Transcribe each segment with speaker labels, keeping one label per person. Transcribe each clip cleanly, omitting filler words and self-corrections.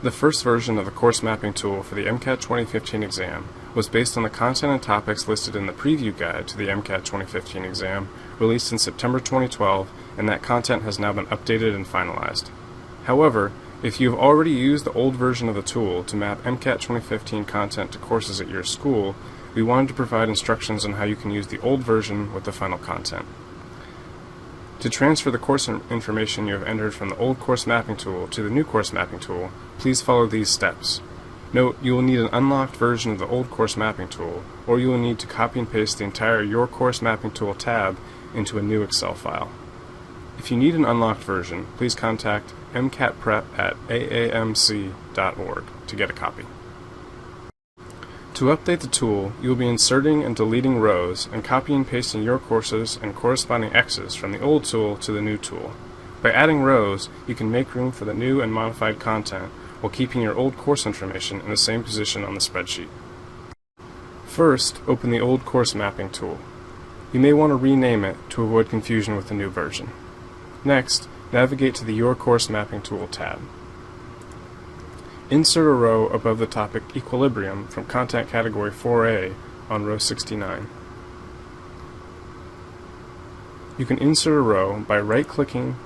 Speaker 1: The first version of the course mapping tool for the MCAT 2015 exam was based on the content and topics listed in the preview guide to the MCAT 2015 exam, released in September 2012, and that content has now been updated and finalized. However, if you have already used the old version of the tool to map MCAT 2015 content to courses at your school, we wanted to provide instructions on how you can use the old version with the final content. To transfer the course information you have entered from the old course mapping tool to the new course mapping tool, please follow these steps. Note, you will need an unlocked version of the old course mapping tool, or you will need to copy and paste the entire Your Course Mapping Tool tab into a new Excel file. If you need an unlocked version, please contact mcatprep@aamc.org to get a copy. To update the tool, you will be inserting and deleting rows and copying and pasting your courses and corresponding X's from the old tool to the new tool. By adding rows, you can make room for the new and modified content while keeping your old course information in the same position on the spreadsheet. First, open the old course mapping tool. You may want to rename it to avoid confusion with the new version. Next, navigate to the Your Course Mapping Tool tab. Insert a row above the topic Equilibrium from Content Category 4A on row 69. You can insert a row by right-clicking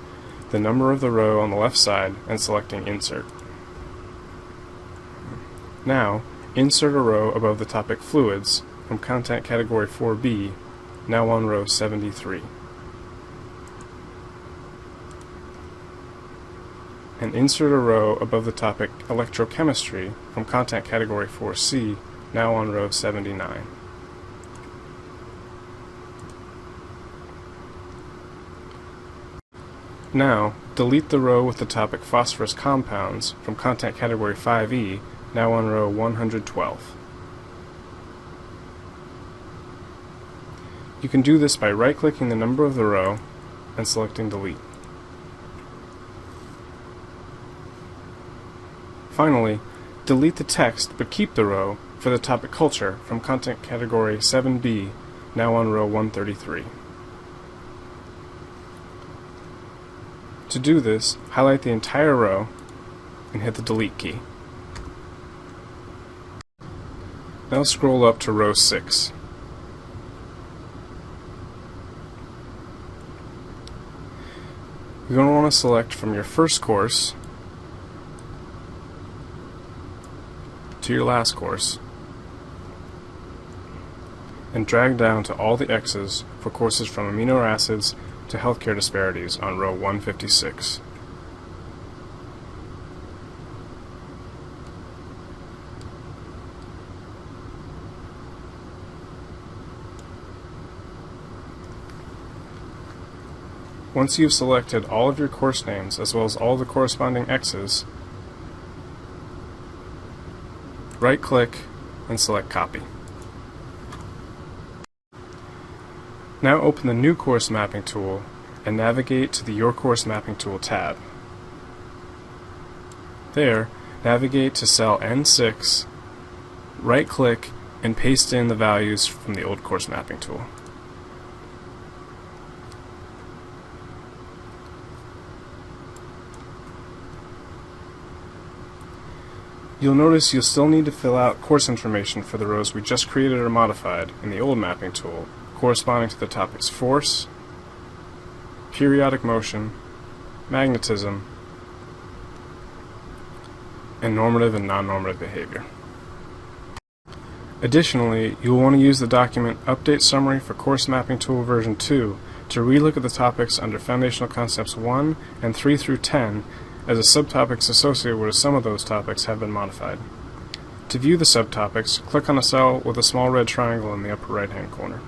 Speaker 1: the number of the row on the left side and selecting Insert. Now, insert a row above the topic Fluids from Content Category 4B, now on row 73. And insert a row above the topic Electrochemistry from Content Category 4C, now on row 79. Now, delete the row with the topic Phosphorus Compounds from Content Category 5E, now on row 112. You can do this by right-clicking the number of the row and selecting Delete. Finally, delete the text but keep the row for the topic Culture from Content Category 7B, now on row 133. To do this, highlight the entire row and hit the Delete key. Now scroll up to row 6. You're going to want to select from your first course to your last course and drag down to all the X's for courses from amino acids to healthcare disparities on row 156. Once you've selected all of your course names as well as all the corresponding X's, right-click and select Copy. Now open the new course mapping tool and navigate to the Your Course Mapping Tool tab. There, navigate to cell N6, right-click and paste in the values from the old course mapping tool. You'll notice you'll still need to fill out course information for the rows we just created or modified in the old mapping tool, corresponding to the topics Force, Periodic Motion, Magnetism, and Normative and Non-Normative Behavior. Additionally, you'll want to use the document Update Summary for Course Mapping Tool version 2 to relook at the topics under Foundational Concepts 1 and 3 through 10, as the subtopics associated with some of those topics have been modified. To view the subtopics, click on a cell with a small red triangle in the upper right-hand corner.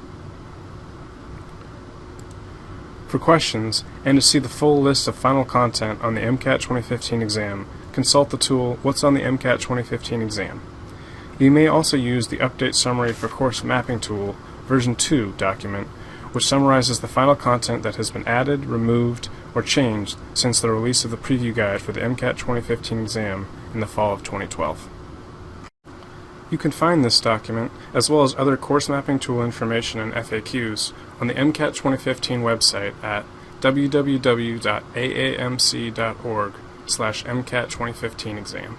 Speaker 1: For questions, and to see the full list of final content on the MCAT 2015 exam, consult the tool What's on the MCAT 2015 exam. You may also use the Update Summary for Course Mapping Tool version 2 document, which summarizes the final content that has been added, removed, or changed since the release of the preview guide for the MCAT 2015 exam in the fall of 2012. You can find this document, as well as other course mapping tool information and FAQs, on the MCAT 2015 website at www.aamc.org/MCAT2015 exam.